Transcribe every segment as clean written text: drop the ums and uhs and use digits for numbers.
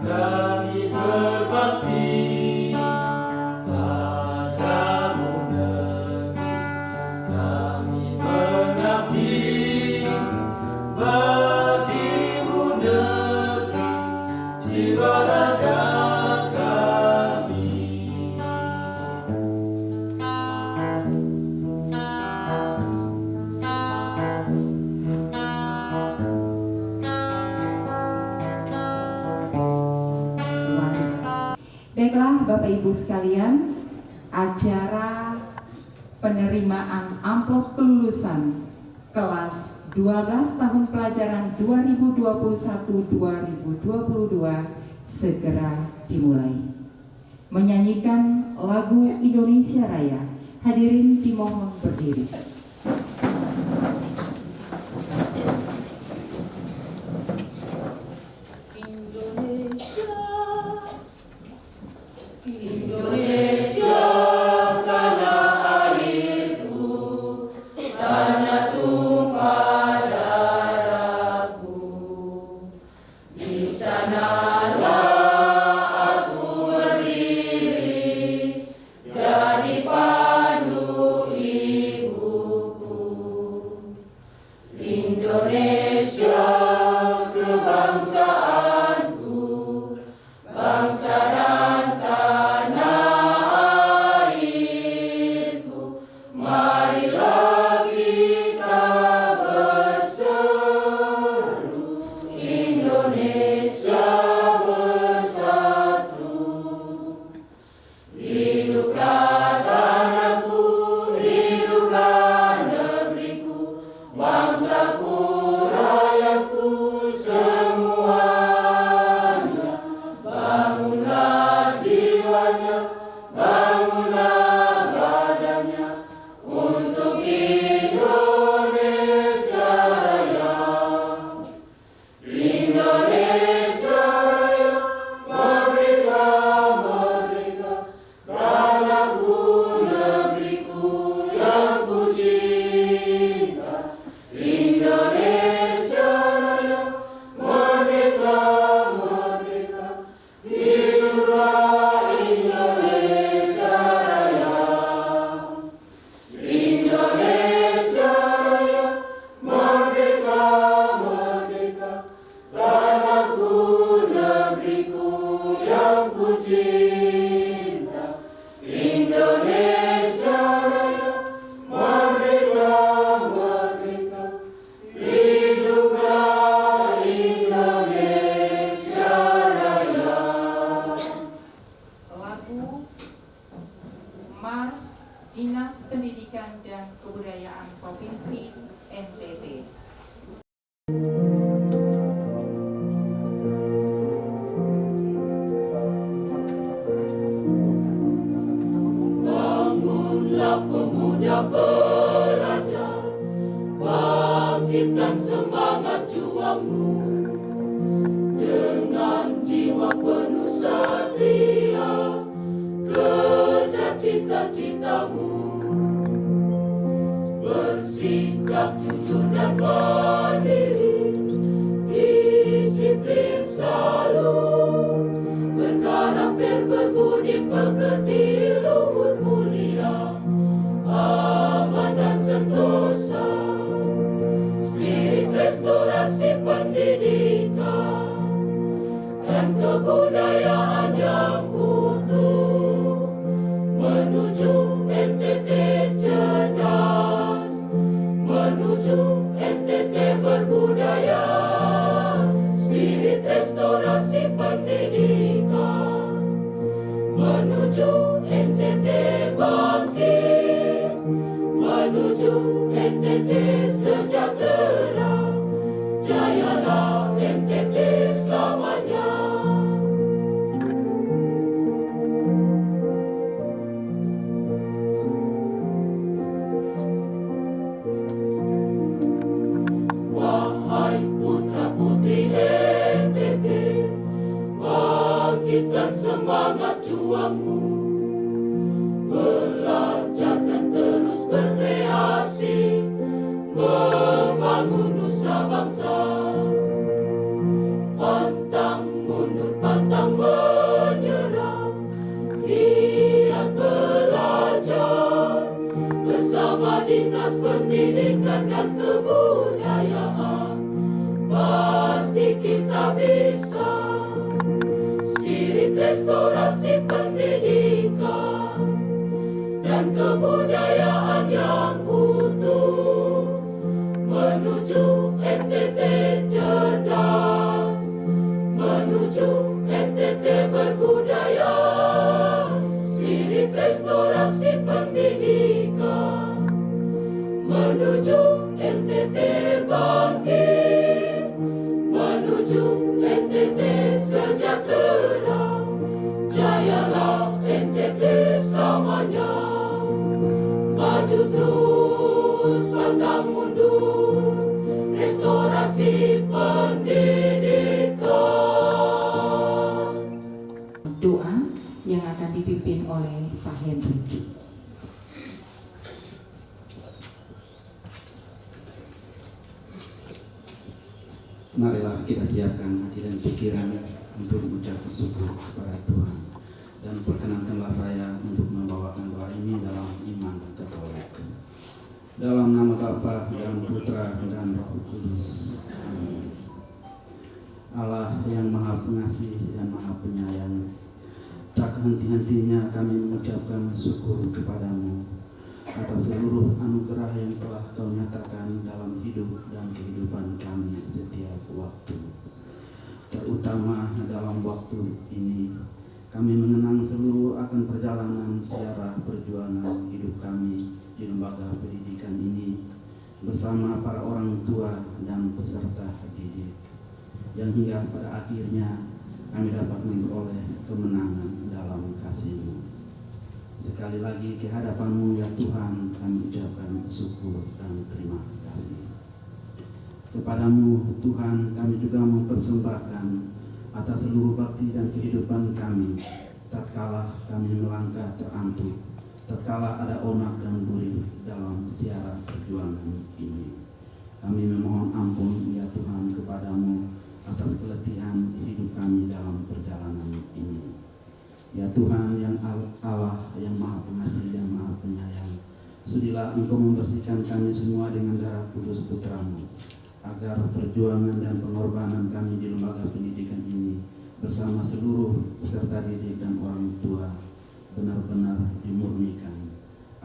kami berbakti padamu negeri, kami mengabdi bagimu negeri, jiwa raga kami. Baiklah Bapak Ibu sekalian, acara penerimaan amplop kelulusan kelas 12 tahun pelajaran 2021-2022 segera dimulai. Menyanyikan lagu Indonesia Raya, hadirin dimohon berdiri. Indonesia, tanah airku, tanah tumpah darahku. Di sanalah aku berdiri, jadi pandu ibuku. Indonesia, kebangsaanku, bangsa dan tanah airku. Marilah kita berseru, Indonesia bersatu. Hiduplah tanahku, hiduplah negeriku, bangsaku, rakyatku semuanya. Bangunlah jiwanya, bangunlah badannya untuk Indonesia Raya. Indonesia Raya, merdeka, merdeka, tanahku, negeriku yang ku cinta. Indonesia Raya, merdeka, merdeka, hiduplah Indonesia Raya. Indonesia Raya, merdeka, merdeka, tanahku, negeriku yang ku cinta. Indonesia Raya, merdeka, merdeka, hiduplah Indonesia Raya. Lagu Mars Dinas Pendidikan dan Kebudayaan Provinsi NTT. Bangunlah pemuda pelajar, bangkitkan semangat juangmu. Dengan jiwa penuh satria, kejar cita-citamu. Bersikap jujur dan mandiri, disiplin selalu, berkarakter berbudi pekerti, luhur mulia, aman dan sentosa. Spirit restorasi pendidikan dan kebudayaan yang utuh, menuju NTT cerdas, menuju NTT berbudaya. Spirit restorasi pendidikan, menuju NTT bangkit, menuju NTT sejahtera. Jayalah NTT selamanya. Wahai putra-putri NTT, bangkitkan semangat juangmu. Belajar dan terus berkreasi, membangun nusa bangsa. Pantang mundur, pantang pendidikan dan kebudayaan, pasti kita bisa. Spirit restorasi pendidikan dan kebudayaan yang utuh, menuju NTT cerdas, menuju NTT berbudaya. Spirit restorasi pendidikan, menuju NTT bangkit, menuju NTT sejahtera. Jayalah NTT selamanya, maju terus pantang mundur, restorasi pendidikan. Doa yang akan dipimpin oleh Pak Hendrik. Marilah kita siapkan hati dan pikiran untuk mengucap syukur kepada Tuhan, dan perkenankanlah saya untuk membawakan doa ini dalam iman Katolik. Dalam nama Bapa dan Putra dan Roh Kudus. Amin. Allah yang Maha Pengasih dan Maha Penyayang, tak henti-hentinya kami mengucapkan syukur kepadamu atas seluruh anugerah yang telah Kau nyatakan dalam hidup dan kehidupan kami setiap waktu. Terutama dalam waktu ini, kami mengenang seluruh akan perjalanan sejarah perjuangan hidup kami di lembaga pendidikan ini bersama para orang tua dan peserta didik, yang hingga pada akhirnya kami dapat memperoleh kemenangan dalam kasih-Mu. Sekali lagi kehadapan-Mu ya Tuhan, kami ucapkan syukur dan terima kasih. Kepadamu Tuhan kami juga mempersembahkan atas seluruh bakti dan kehidupan kami, tatkala kami melangkah terantuk, tatkala ada onak dan gurih dalam siara perjuangan ini. Kami memohon ampun ya Tuhan kepadamu atas keletihan hidup kami dalam perjalanan ini. Ya Tuhan yang Allah yang Maha Pengasih dan Maha Penyayang, sudilah Engkau membersihkan kami semua dengan darah kudus Putra-Mu, agar perjuangan dan pengorbanan kami di lembaga pendidikan ini bersama seluruh peserta didik dan orang tua benar-benar dimurnikan,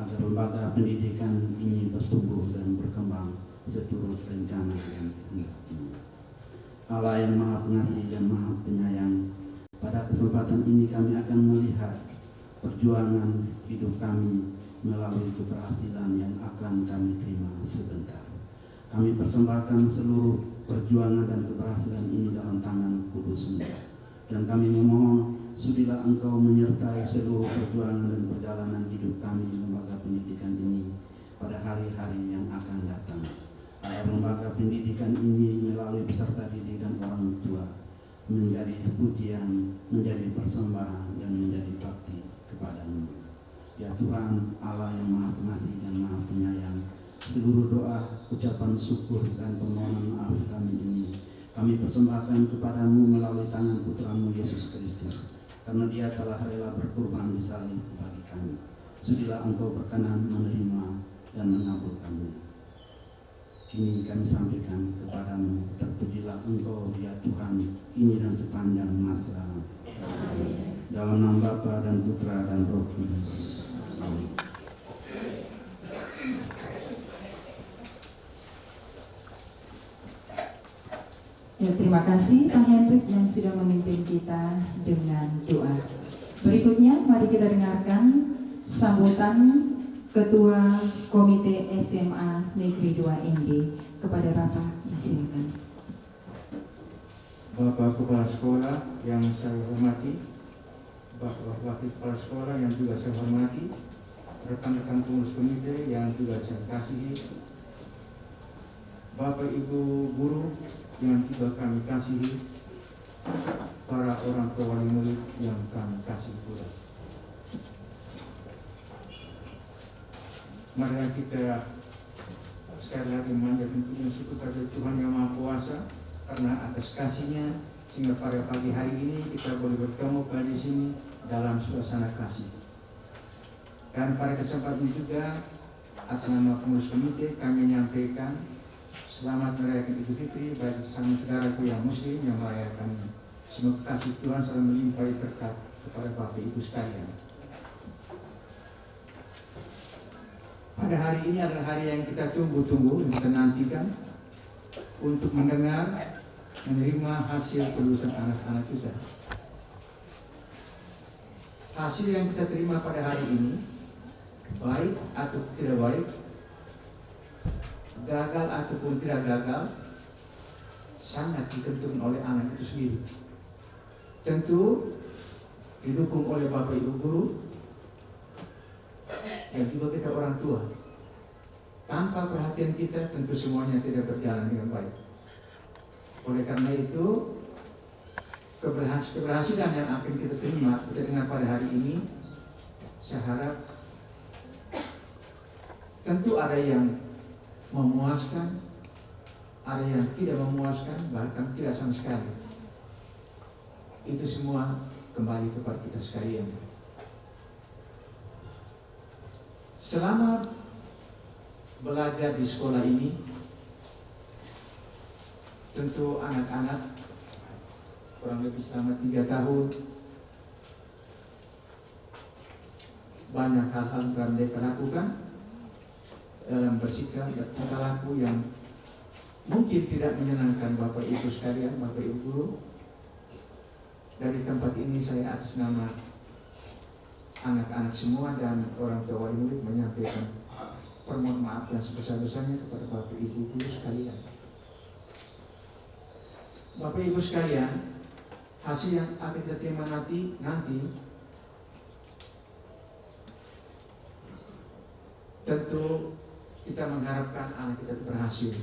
agar lembaga pendidikan ini bertumbuh dan berkembang seturut rencana dan kehendak-Mu. Allah yang Maha Pengasih dan Maha Penyayang, pada kesempatan ini kami akan melihat perjuangan hidup kami melalui keberhasilan yang akan kami terima sebentar. Kami persembahkan seluruh perjuangan dan keberhasilan ini dalam tangan kudus-Mu, dan kami memohon sudilah Engkau menyertai seluruh perjuangan dan perjalanan hidup kami di lembaga pendidikan ini pada hari-hari yang akan datang, agar lembaga pendidikan ini melalui peserta didik dan orang tua menjadi pujian, menjadi persembahan, dan menjadi bakti kepada-Mu. Ya Tuhan Allah yang Maha Pengasih dan Maha Penyayang, seluruh doa, ucapan syukur, dan permohonan maaf kami ini kami persembahkan kepada-Mu melalui tangan Putra-Mu Yesus Kristus, karena Dia telah rela berkorban di salib bagi kami. Sudilah Engkau berkenan menerima dan mengabulkannya. Kini kami sampaikan kepada-Mu, terpujilah Engkau ya Tuhan, kini dan sepanjang masa. Amin. Dalam nama Bapa dan Putra dan Roh Kudus. Amin. Ya, terima kasih Pak Hendrik yang sudah memimpin kita dengan doa. Berikutnya mari kita dengarkan sambutan Ketua Komite SMA Negeri 2 ND kepada Bapak, disilakan. Bapak Kepala Sekolah yang saya hormati, Bapak Wakil Kepala Sekolah yang juga saya hormati, rekan-rekan pengurus komite yang juga saya kasihi, Bapak Ibu guru yang juga kami kasihi, para orang tua wali murid yang kami kasihi pula. Mari kita sekali lagi memanjatkan puji syukur kepada Tuhan yang Maha Kuasa, karena atas kasih-Nya sehingga pada pagi hari ini kita boleh bertemu pada di sini dalam suasana kasih. Dan pada kesempatan ini juga atas nama pengurus komite kami menyampaikan selamat merayakan Idul Fitri bagi sesama saudaraku yang muslim yang merayakannya. Semoga kasih Tuhan selalu melimpahi berkat kepada Bapak Ibu sekalian. Pada hari ini adalah hari yang kita tunggu-tunggu, yang kita nantikan untuk mendengar, menerima hasil kelulusan anak-anak kita. Hasil yang kita terima pada hari ini, baik atau tidak baik, gagal ataupun tidak gagal, sangat ditentukan oleh anak itu sendiri. Tentu didukung oleh Bapak Ibu guru dan juga kita orang tua. Tanpa perhatian kita tentu semuanya tidak berjalan dengan baik. Oleh karena itu keberhasilan yang akan kita terima kita dengar pada hari ini, saya harap tentu ada yang memuaskan, ada yang tidak memuaskan, bahkan tidak sama sekali. Itu semua kembali kepada kita sekalian. Selama belajar di sekolah ini, tentu anak-anak kurang lebih selama 3 tahun banyak hal-hal yang mereka lakukan dalam bersikap dan tingkah laku yang mungkin tidak menyenangkan Bapak Ibu sekalian, Bapak Ibu guru. Dari tempat ini saya atas nama anak-anak semua dan orang tua murid menyampaikan permohonan maaf yang sebesar-besarnya kepada Bapak Ibu guru sekalian. Bapak Ibu sekalian, hasil yang akan kita terima nanti tentu kita mengharapkan anak kita berhasil.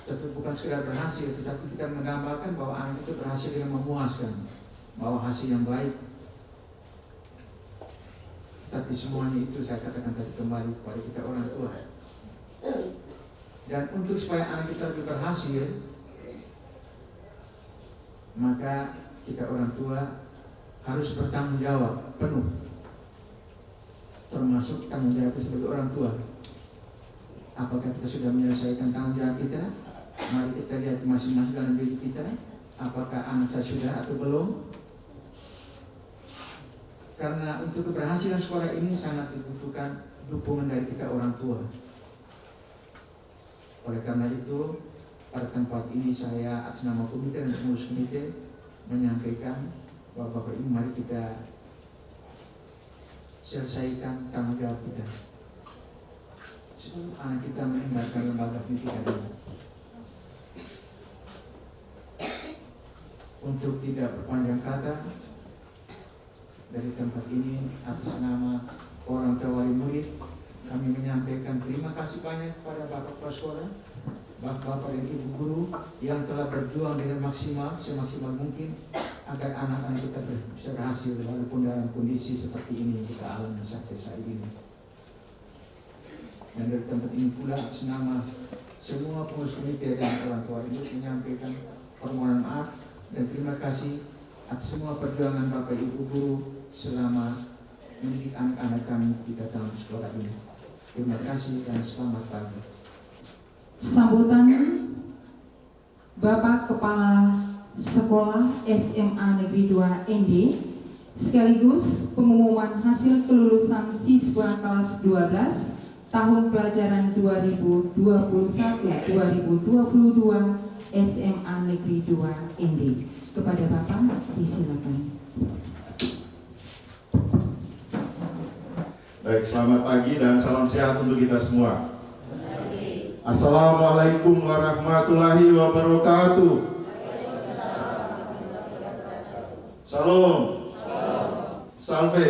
Tentu bukan sekedar berhasil, tetapi kita menggambarkan bahwa anak itu berhasil dengan memuaskan, bahwa hasil yang baik. Tapi semuanya itu saya katakan tadi kembali kepada kita orang tua. Dan untuk supaya anak kita lebih berhasil, maka kita orang tua harus bertanggung jawab penuh, termasuk tanggung jawab sebagai orang tua. Apakah kita sudah menyelesaikan tanggung jawab kita? Mari kita lihat masing-masing dalam diri kita, apakah anak saya sudah atau belum. Karena untuk keberhasilan sekolah ini sangat dibutuhkan dukungan dari kita orang tua. Oleh karena itu, pada tempat ini saya atas nama komite dan pengurus komite menyampaikan bahwa Bapak Ibu mari kita selesaikan tanggung jawab kita sebelum anak kita meninggalkan lembaga pendidikan ini. Untuk tidak berpanjang kata, dari tempat ini atas nama orang tua wali murid kami menyampaikan terima kasih banyak kepada Bapak Kepala Sekolah, Bapak dan Ibu guru yang telah berjuang dengan maksimal, semaksimal mungkin agar anak-anak kita bisa berhasil walaupun dalam kondisi seperti ini yang kita alami sampai saat ini. Dan dari tempat ini pula atas nama semua pengurus komite dan orang tua ini menyampaikan permohonan maaf dan terima kasih atas semua perjuangan Bapak Ibu guru selama mendidik anak-anak kami di dalam sekolah ini. Terima kasih dan selamat pagi. Sambutan Bapak Kepala Sekolah SMA Negeri 2 ND sekaligus pengumuman hasil kelulusan siswa kelas 12 tahun pelajaran 2021-2022 SMA Negeri 2 ND. Kepada Bapak disilakan. Baik, selamat pagi dan salam sehat untuk kita semua. Assalamualaikum warahmatullahi wabarakatuh. Salam. Salve.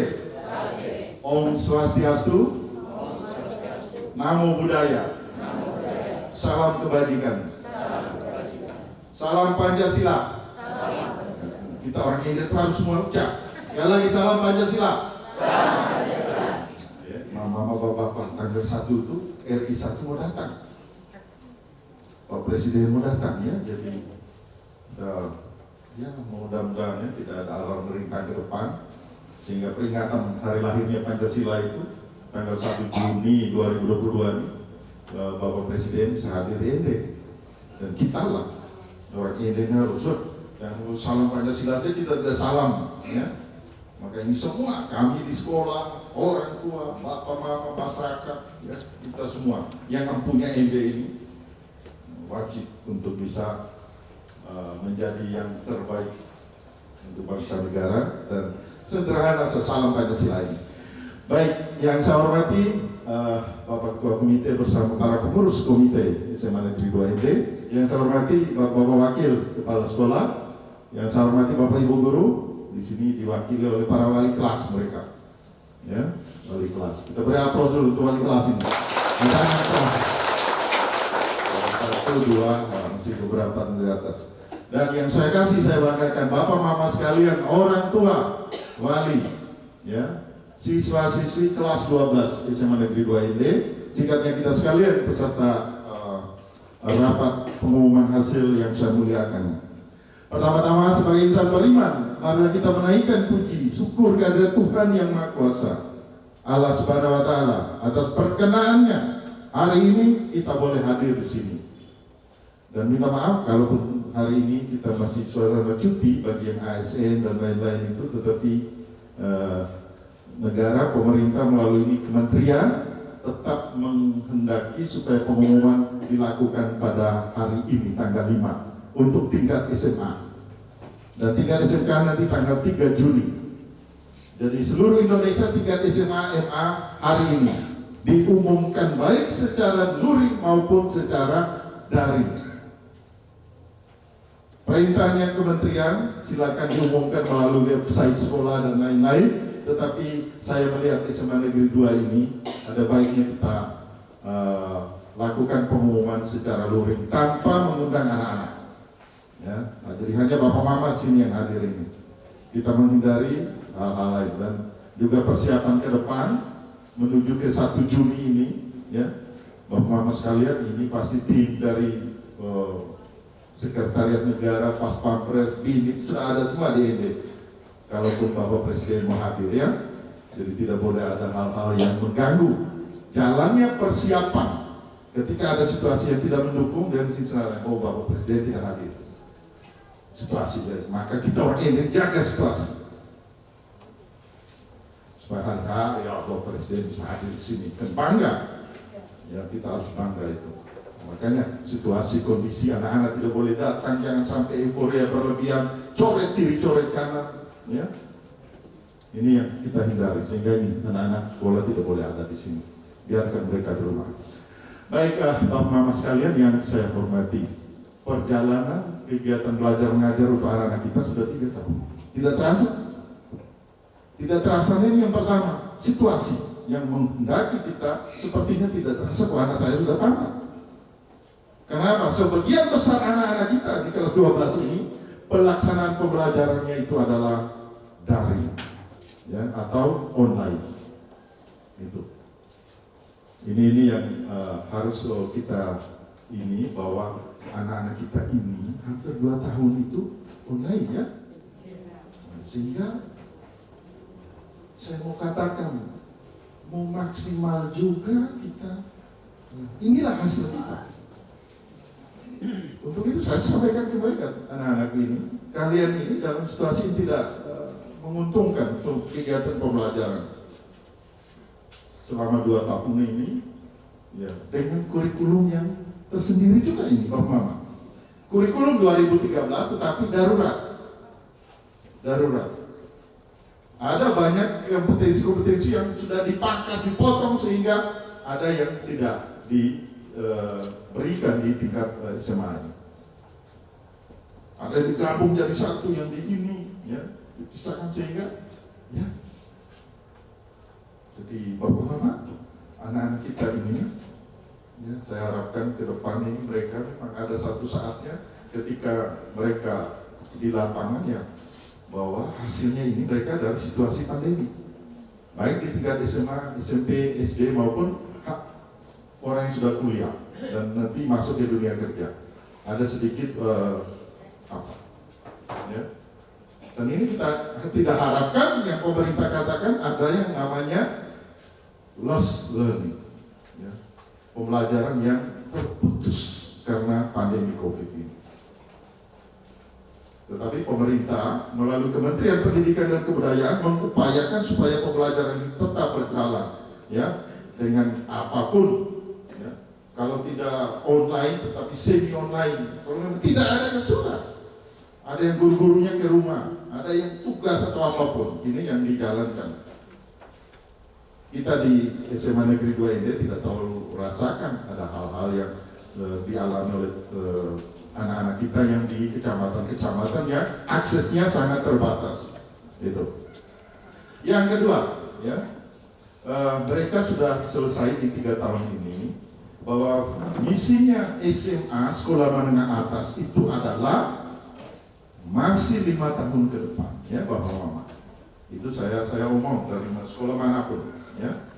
Om Swastiastu. Namo Buddhaya. Salam kebajikan. Salam Pancasila. Kita orang India itu harus semua ucap. Sekali lagi salam Pancasila. Mama bapak tanggal 1 itu RI 1 mau datang. Pak Presiden mau datang ya. Jadi ya mudah-mudahan tidak ada alarm merintah ke depan sehingga peringatan hari lahirnya Pancasila itu tanggal 1 Juni 2022 ini Bapak Presiden bisa hadir di ND, dan kita lah orang ND-nya harus dan salam Pancasila saja kita tidak salam, ya. Maka ini semua kami di sekolah, orang tua, bapak, mama, masyarakat, ya, kita semua yang mempunyai ND ini wajib untuk bisa menjadi yang terbaik untuk bangsa negara dan sederhana salam Pancasila ini. Baik, yang saya hormati Bapak Ketua Komite bersama para pengurus Komite SMA Negeri 2 ND, yang saya hormati Bapak Wakil Kepala Sekolah, yang saya hormati Bapak Ibu Guru, di sini diwakili oleh para wali kelas mereka, ya, wali kelas. Kita beri aplaus dulu untuk wali kelas ini. Satu, dua, masih beberapa di atas. Dan yang saya kasih, saya banggakan Bapak Mama sekalian, orang tua, wali, ya, siswa-siswi kelas 12 SMA Negeri 2 ND, singkatnya kita sekalian peserta rapat pengumuman hasil yang saya muliakan. Pertama-tama sebagai insan beriman, marilah kita menaikkan puji syukur kehadirat Tuhan yang Maha Kuasa, Allah Subhanahu wa Ta'ala, atas perkenaannya hari ini kita boleh hadir di sini. Dan minta maaf kalaupun hari ini kita masih suasana cuti bagi yang ASN dan lain-lain itu, tetapi negara, pemerintah melalui ini kementerian tetap menghendaki supaya pengumuman dilakukan pada hari ini tanggal 5 untuk tingkat SMA, dan tingkat SMK nanti tanggal 3 Juli. Jadi seluruh Indonesia tingkat SMA, MA hari ini diumumkan baik secara luring maupun secara daring. Perintahnya kementerian silakan diumumkan melalui website sekolah dan lain-lain, tetapi saya melihat SMA Negeri 2 ini ada baiknya kita lakukan pengumuman secara luring tanpa mengundang anak-anak. Ya, nah, jadi hanya Bapak Mama sini yang hadir ini. Kita menghindari hal-hal lain dan juga persiapan ke depan menuju ke 1 Juni ini, ya, Bapak Mama sekalian, ini pasti tim dari Sekretariat Negara, Pas Pampres, BIN itu sudah ada semua di ND. Kalaupun Bapak Presiden mau hadir, ya, jadi tidak boleh ada hal-hal yang mengganggu jalannya persiapan. Ketika ada situasi yang tidak mendukung dan misalnya, oh Bapak Presiden tidak hadir, situasi, maka kita orang ini jaga situasi supaya hari ya Allah Presiden bisa hadir di sini, kan bangga, ya, kita harus bangga itu. Makanya situasi kondisi anak-anak tidak boleh datang, jangan sampai euforia berlebihan, coret kiri coret kanan, ya, ini yang kita hindari sehingga ini anak-anak sekolah tidak boleh ada di sini, biarkan mereka di rumah. Baik, Bapak Mama sekalian yang saya hormati, perjalanan kegiatan belajar mengajar untuk anak-anak kita sudah 3 tahun. Tidak terasa? Tidak terasa ini yang pertama, situasi yang menghendaki kita sepertinya tidak terasa. Kok anak saya sudah tamat? Kenapa? Sebagian besar anak-anak kita di kelas 12 ini pelaksanaan pembelajarannya itu adalah daring, ya, atau online. Itu. Ini yang harus kita ini bahwa anak-anak kita ini hampir 2 tahun itu online, ya, sehingga saya mau katakan mau maksimal juga kita, inilah hasil kita. Untuk itu saya sampaikan ke mereka, anak-anak ini, kalian ini dalam situasi yang tidak menguntungkan untuk kegiatan pembelajaran selama 2 tahun ini, ya, dengan kurikulum yang tersendiri juga ini, Bapak Mama. Kurikulum 2013 tetapi darurat. Ada banyak kompetensi-kompetensi yang sudah dipangkas, dipotong sehingga ada yang tidak diberikan di tingkat SMA. Ada yang digabung jadi satu yang di ini, ya, dipisahkan sehingga, ya. Jadi Bapak Mama, anak-anak kita ini, ya, saya harapkan ke depan ini mereka memang ada satu saatnya ketika mereka di lapangan, ya, bahwa hasilnya ini mereka dari situasi pandemi, baik di tingkat SMA, SMP, SD maupun orang yang sudah kuliah dan nanti masuk ke dunia kerja. Ada sedikit ya. Dan ini kita tidak harapkan yang pemerintah katakan ada yang namanya lost learning, ya, pembelajaran yang terputus karena pandemi COVID ini. Tetapi pemerintah melalui Kementerian Pendidikan dan Kebudayaan mengupayakan supaya pembelajaran ini tetap berjalan, ya, dengan apapun. Ya. Kalau tidak online, tetapi semi online. Kalau memang tidak ada yang sudah. Ada yang guru-gurunya ke rumah, ada yang tugas atau apapun. Ini yang dijalankan. Kita di SMA Negeri 2 ini tidak terlalu rasakan ada hal-hal yang dialami oleh anak-anak kita yang di kecamatan-kecamatan yang aksesnya sangat terbatas. Itu. Yang kedua, ya, mereka sudah selesai di 3 tahun ini bahwa misinya SMA sekolah menengah atas itu adalah masih 5 tahun ke depan, ya Bapak Mama. Itu saya omong dari sekolah manapun, ya.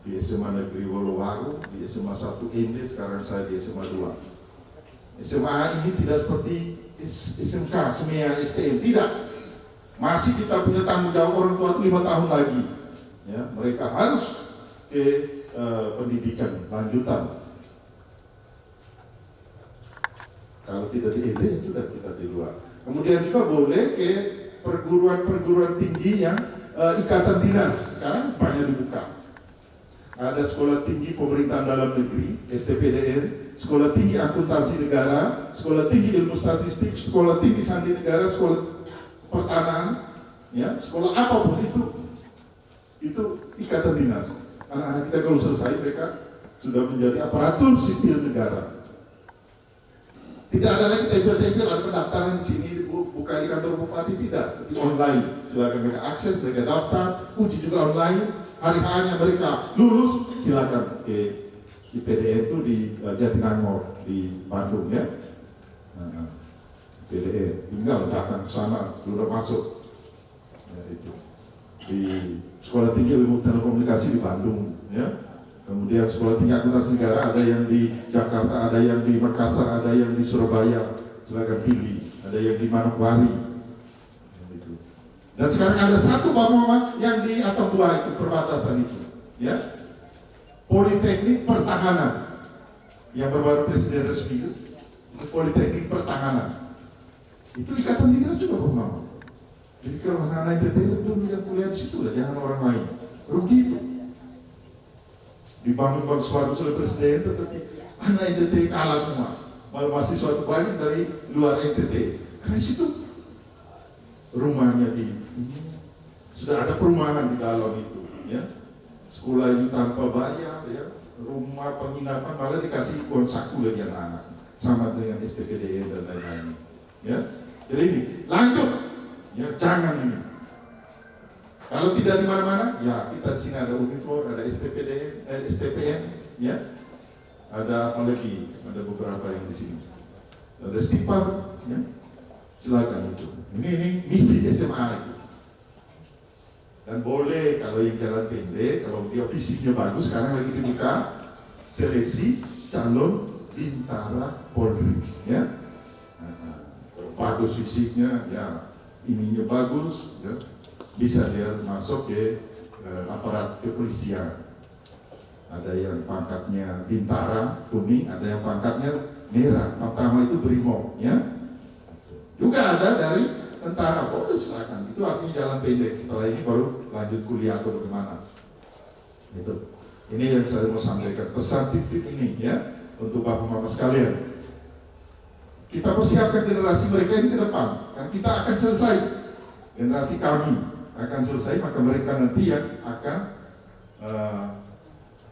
Di SMA Negeri Wolowaru, di SMA 1 Ende, sekarang saya di SMA 2. SMA ini tidak seperti SMK, SMEA, STM, tidak. Masih kita punya tanggung jawab orang tua 5 tahun lagi. Ya, mereka harus ke pendidikan lanjutan. Kalau tidak di Ende, sudah kita di luar. Kemudian juga boleh ke perguruan-perguruan tinggi yang ikatan dinas, sekarang banyak dibuka. Ada sekolah tinggi pemerintahan dalam negeri, STPDN, sekolah tinggi akuntansi negara, sekolah tinggi ilmu statistik, sekolah tinggi sandi negara, sekolah pertanahan, ya, sekolah apapun itu ikatan dinas. Anak-anak kita kalau selesai mereka sudah menjadi aparatur sipil negara. Tidak ada lagi tempel-tempel, ada pendaftaran di sini, bukan di kantor bupati, tidak, di online. Silakan mereka akses, mereka daftar, uji juga online. Hari hanya mereka lulus, silakan ke IPDN itu di Jatinangor di Bandung, ya. IPDN tinggal datang ke sana, sudah masuk. Ya, itu di Sekolah Tinggi Ilmu Telekomunikasi di Bandung, ya. Kemudian Sekolah Tinggi Akuntansi Negara ada yang di Jakarta, ada yang di Makassar, ada yang di Surabaya, silakan pilih. Ada yang di Manokwari. Dan sekarang ada satu Bapak Mama yang di Atambua itu perbatasan itu, ya. Politeknik Pertahanan yang baru Presiden resmi itu Politeknik Pertahanan. Itu ikatan dinas juga Bapak Mama. Jadi kalau anak-anak NTT itu yang kuliah di situ lah, jangan orang lain. Rugi itu. Dibangun bagus-bagus oleh Presiden, tetapi anak NTT kalah semua. Malah mahasiswa banyak dari luar NTT. Karena situ rumahnya sudah ada perumahan di dalam itu, ya. Sekolah ini tanpa bayar, ya. Rumah penginapan malah dikasih uang saku lagi anak-anak, sama dengan STPDN dan lain-lain, ya. Jadi ini lanjut, ya, jangan ini. Kalau tidak di mana-mana, ya kita di sini ada Unifor, ada STPDN, STPN, ya. Ada apa lagi? Ada beberapa yang di sini. Ada Stipar, ya. Silakan itu. Ini misi SMA itu. Dan boleh kalau yang jalan pendek, kalau dia fisiknya bagus, sekarang lagi dibuka seleksi calon bintara Polri, ya. Kalau bagus fisiknya, ya ininya bagus, ya, bisa dia masuk ke aparat kepolisian. Ada yang pangkatnya bintara kuning, ada yang pangkatnya merah. Pertama itu brimob, ya. Juga ada dari tentara, boleh silakan. Itu artinya jalan pendek. Setelah ini baru lanjut kuliah atau bagaimana. Itu. Ini yang saya mau sampaikan. Pesan tip-tip ini, ya, untuk Bapak Mama sekalian. Kita persiapkan generasi mereka ini ke depan. Kan kita akan selesai. Generasi kami akan selesai, maka mereka nanti yang akan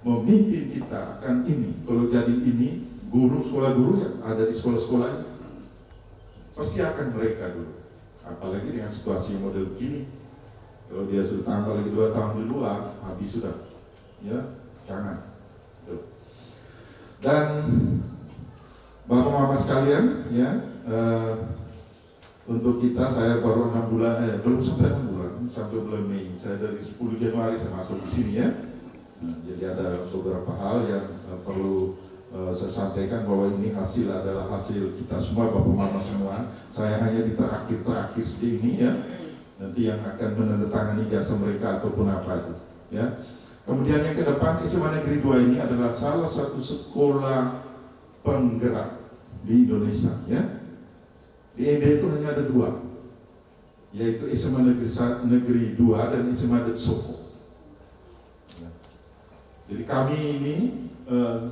memimpin kita akan ini. Kalau jadi ini guru, sekolah guru yang ada di sekolah-sekolah ini. Persiapkan mereka dulu, apalagi dengan situasi model begini. Kalau dia sudah tambah lagi 2 tahun di luar, habis sudah, ya, jangan. Tuh. Dan Bapak Mama sekalian, ya, untuk kita saya baru 6 bulan, belum sampai 6 bulan, sampai bulan Mei. Saya dari 10 Januari saya masuk di sini, ya. Nah, jadi ada beberapa hal yang perlu saya sampaikan bahwa ini hasil adalah hasil kita semua, Bapak Mama semua. Saya hanya di terakhir seperti ini, ya. Nanti yang akan menandatangani jasa mereka ataupun apa itu. Ya. Kemudian yang ke depan, SMA Negeri 2 ini adalah salah satu sekolah penggerak di Indonesia. Ya. Di ND itu hanya ada 2, yaitu SMA Negeri 2 dan SMA Soko. Ya. Jadi kami ini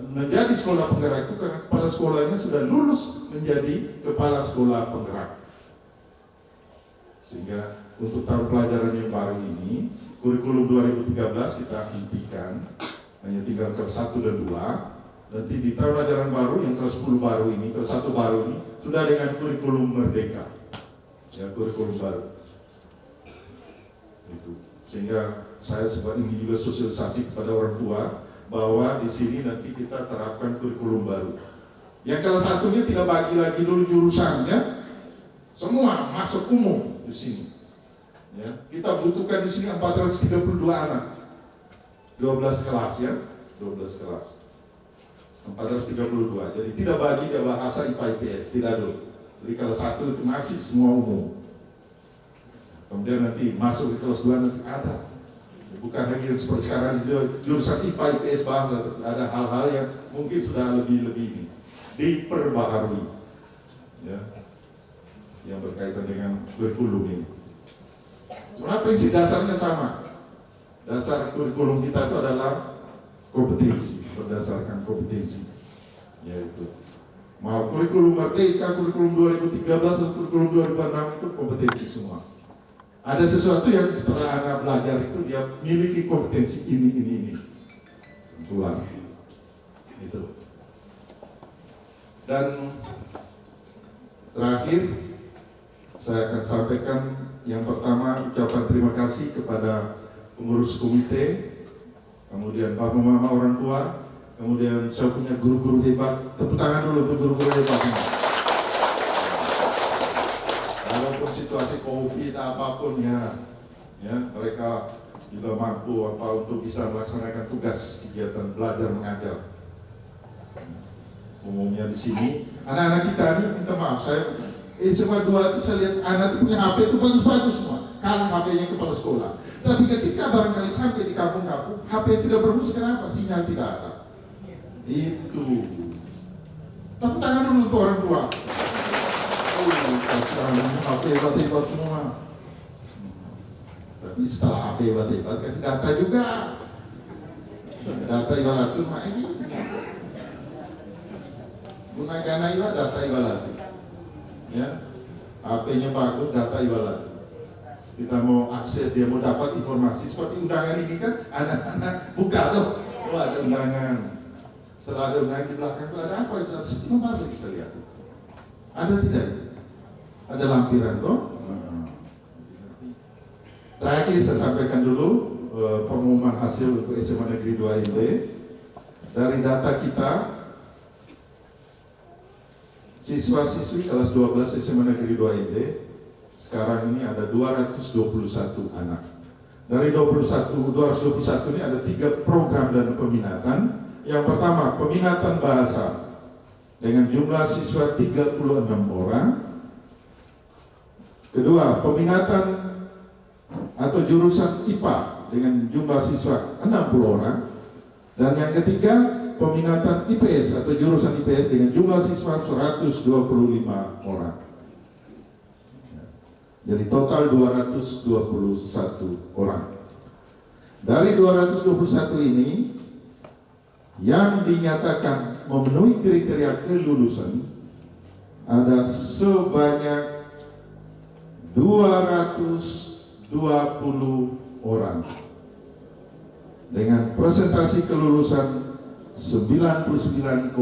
menjadi sekolah penggerak itu karena kepala sekolahnya sudah lulus menjadi kepala sekolah penggerak. Sehingga untuk tahun pelajaran yang baru ini, kurikulum 2013 kita hentikan, hanya tinggal kelas 1 dan 2. Nanti di tahun ajaran baru yang kelas 10 baru ini, kelas 1 baru ini sudah dengan kurikulum merdeka, ya kurikulum baru. Itu. Sehingga saya sebab ini juga sosialisasi kepada orang tua bahwa di sini nanti kita terapkan kurikulum baru. Yang kelas 1-nya tidak bagi lagi dulu jurusannya, semua masuk umum di sini. Ya, kita butuhkan di sini 432 anak, 12 kelas ya, 12 kelas, 432. Jadi tidak bagi dia bahasa IPA IPS, tidak dulu. Jadi kelas 1 itu masih semua umum. Kemudian nanti masuk ke kelas 2 nanti ada, bukan lagi seperti sekarang jurusan IPA IPS bahasa, ada hal-hal yang mungkin sudah lebih ini diperbaharui, ya, yang berkaitan dengan kurikulum ini. Sebenarnya prinsip dasarnya sama. Dasar kurikulum kita itu adalah kompetensi, berdasarkan kompetensi. Yaitu mau kurikulum merdeka, kurikulum 2013 atau kurikulum 2006 itu kompetensi semua. Ada sesuatu yang setelah anak belajar itu dia miliki kompetensi ini. Kebetulan. Itu. Dan terakhir saya akan sampaikan yang pertama ucapan terima kasih kepada pengurus komite, kemudian Bapak Mama orang tua, kemudian saya punya guru-guru hebat. Tepuk tangan dulu untuk guru-guru hebat. Walaupun situasi COVID apapun ya mereka juga mampu untuk bisa melaksanakan tugas kegiatan belajar mengajar. Umumnya di sini anak-anak kita ini minta maaf SMA 2 itu saya lihat anak itu punya HP itu bagus-bagus semua. Kalau HP-nya kepala sekolah. Tapi ketika barangkali sampai di kampung-kampung, HP tidak berfungsi, kenapa? Sinyal tidak ada. Itu. Tepuk tangan dulu untuk orang tua. HP hebat-hebat semua. Tapi setelah HP hebat-hebat, kasih data juga. Data iwalatun mah ini. Gunakan iwa data iwalatun. Ya, HP-nya bagus, data iwalat. Kita mau akses, dia mau dapat informasi seperti undangan ini kan, anak-anak buka tuh, ada undangan. Setelah ada undangan di belakang itu ada apa itu? Sebelum baru bisa lihat. Ada tidak? Ada lampiran tuh. Terakhir saya sampaikan dulu pengumuman hasil untuk SMA Negeri 2 IND. Dari data kita, siswa-siswi kelas 12 SMA Negeri 2 IND sekarang ini ada 221 anak. Dari 221 ini ada 3 program dan peminatan. Yang pertama, peminatan bahasa dengan jumlah siswa 36 orang. Kedua, peminatan atau jurusan IPA dengan jumlah siswa 60 orang. Dan yang ketiga, peminatan IPS atau jurusan IPS dengan jumlah siswa 125 orang. Jadi total 221 orang. Dari 221 ini yang dinyatakan memenuhi kriteria kelulusan ada sebanyak 220 orang dengan presentasi kelulusan 99,54%.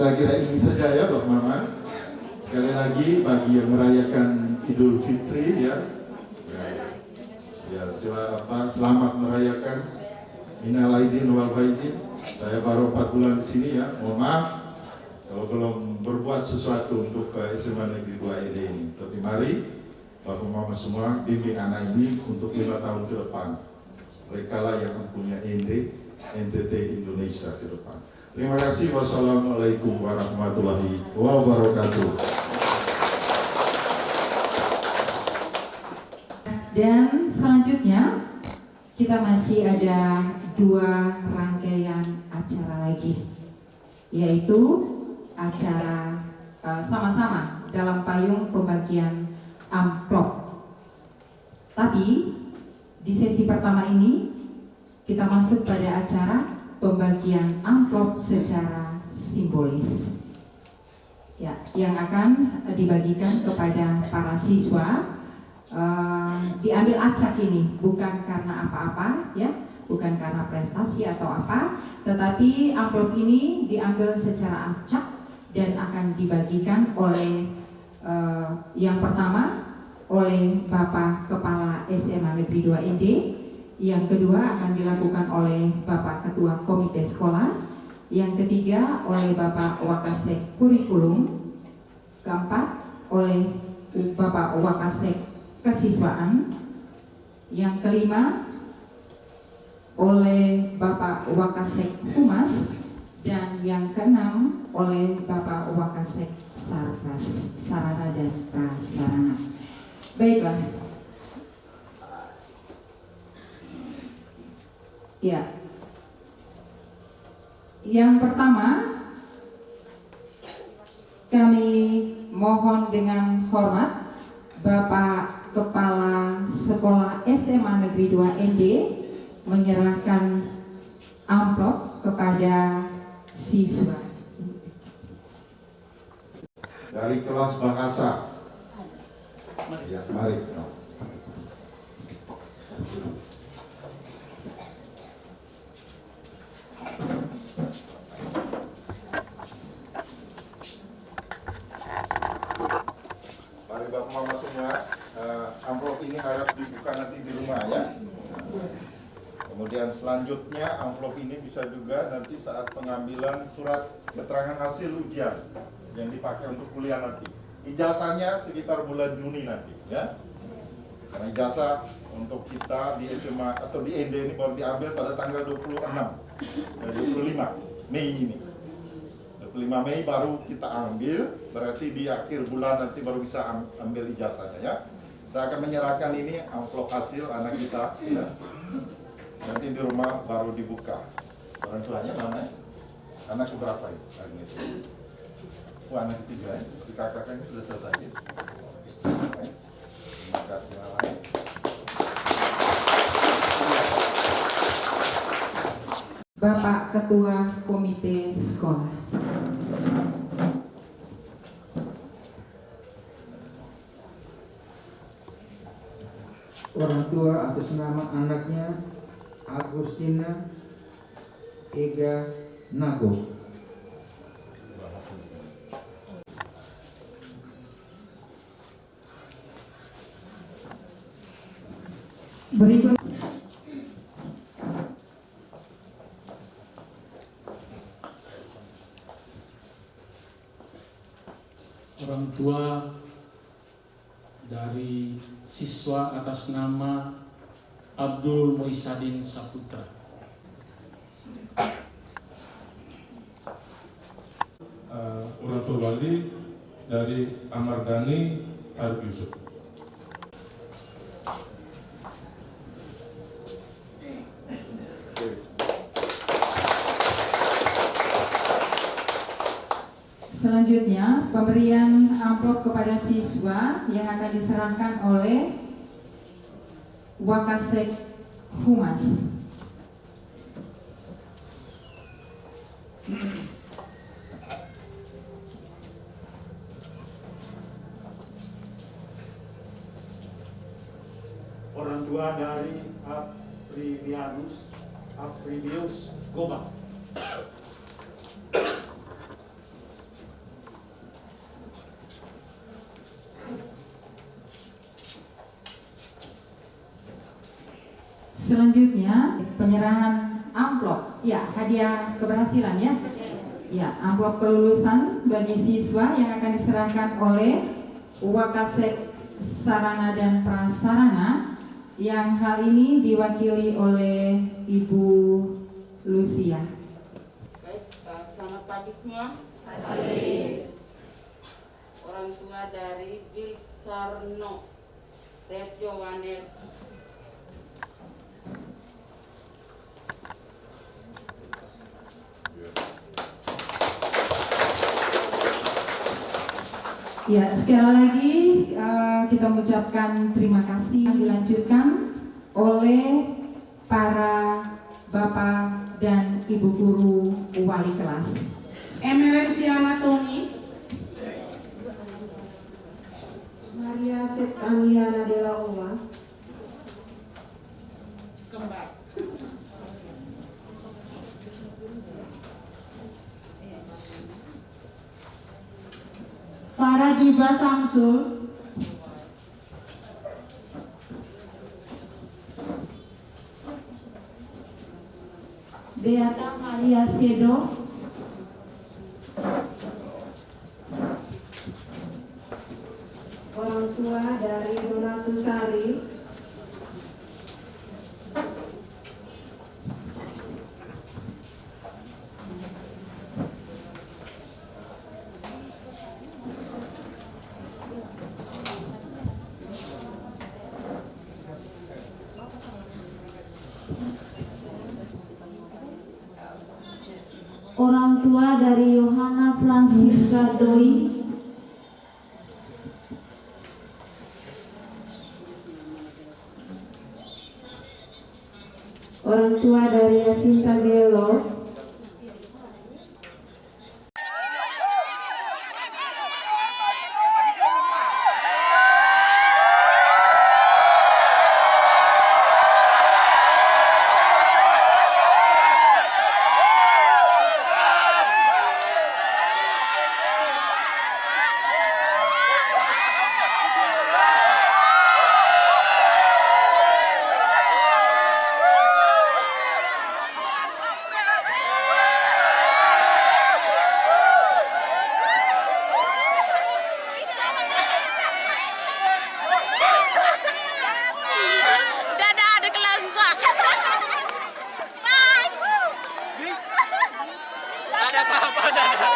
Saya kira ini saja ya Bapak Mama. Sekali lagi bagi yang merayakan Idul Fitri selamat merayakan Minal Aidin wal Faizin. Saya baru 4 bulan di sini ya. Mohon maaf kalau belum berbuat sesuatu untuk SMA Negeri 2 IND ini. Tapi mari Bapak Mama semua bimbing anak ini untuk 5 tahun ke depan. Mereka lah yang mempunyai NTT Indonesia ke depan. Terima kasih. Wassalamualaikum warahmatullahi wabarakatuh. Dan selanjutnya kita masih ada 2 rangkaian acara lagi, yaitu acara sama-sama dalam payung pembagian amplop. Tapi di sesi pertama ini kita masuk pada acara pembagian amplop secara simbolis, ya, yang akan dibagikan kepada para siswa. Diambil acak ini bukan karena apa-apa, ya, bukan karena prestasi atau apa, tetapi amplop ini diambil secara acak dan akan dibagikan oleh yang pertama oleh Bapak Kepala SMA Negeri 2 ND, yang kedua akan dilakukan oleh Bapak Ketua Komite Sekolah, yang ketiga oleh Bapak Wakasek Kurikulum, keempat oleh Bapak Wakasek Kesiswaan, yang kelima oleh Bapak Wakasek Humas, dan yang keenam oleh Bapak Wakasek Sarkas, Sarana dan Prasarana. Baiklah. Ya. Yang pertama, kami mohon dengan hormat Bapak Kepala Sekolah SMA Negeri 2 ND menyerahkan amplop kepada siswa. Dari kelas bahasa. Ya, mari. Mari Bapak Mama semua, amplop ini harap dibuka nanti di rumah ya. Kemudian selanjutnya amplop ini bisa juga nanti saat pengambilan surat keterangan hasil ujian yang dipakai untuk kuliah nanti. Ijazahnya sekitar bulan Juni nanti ya. Karena ijazah untuk kita di SMA atau di ND ini baru diambil pada tanggal 25 Mei ini. 25 Mei baru kita ambil, berarti di akhir bulan nanti baru bisa ambil ijazahnya ya. Saya akan menyerahkan ini amplop hasil anak kita ya. Nanti di rumah baru dibuka. Orang tuanya mana? Anak keberapa ya? Agnes. Anak ketiga ya. Di kakaknya sudah selesai ya. Terima kasih Malai. Bapak Ketua Komite Sekolah. Orang tua atas nama anaknya Agustina Ega Nago. Berikut orang tua dari siswa atas nama Abdul Moisadin Saputra. Orang tua wali dari Amardani Arif Yusuf. selanjutnya pemberian amplop kepada siswa yang akan diserahkan oleh Wakasek Humas. Orang tua dari Apribius Gobang. Selanjutnya penyerahan amplop, ya, hadiah keberhasilan ya. Ya, amplop kelulusan bagi siswa yang akan diserahkan oleh Wakasek Sarana dan Prasarana, yang hal ini diwakili oleh Ibu Lucia. Baik, selamat pagi semua. Pagi. Orang tua dari Bilsarno Retio Wanet. Ya, sekali lagi kita mengucapkan terima kasih. Dilanjutkan oleh para Bapak dan Ibu Guru Wali Kelas. Emerensiana Tony. Maria Setania Nadela Uma. Kembar. Faradiba Samsul. Beata Maria Sedo. Orang tua dari Donatus Sari. Orang tua dari Yohana Francisca Doi. Orang tua dari Yasinta Gelo. Ada apa-apa, Dada.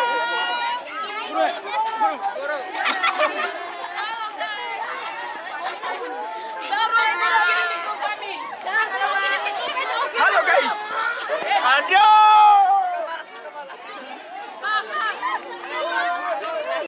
Bro.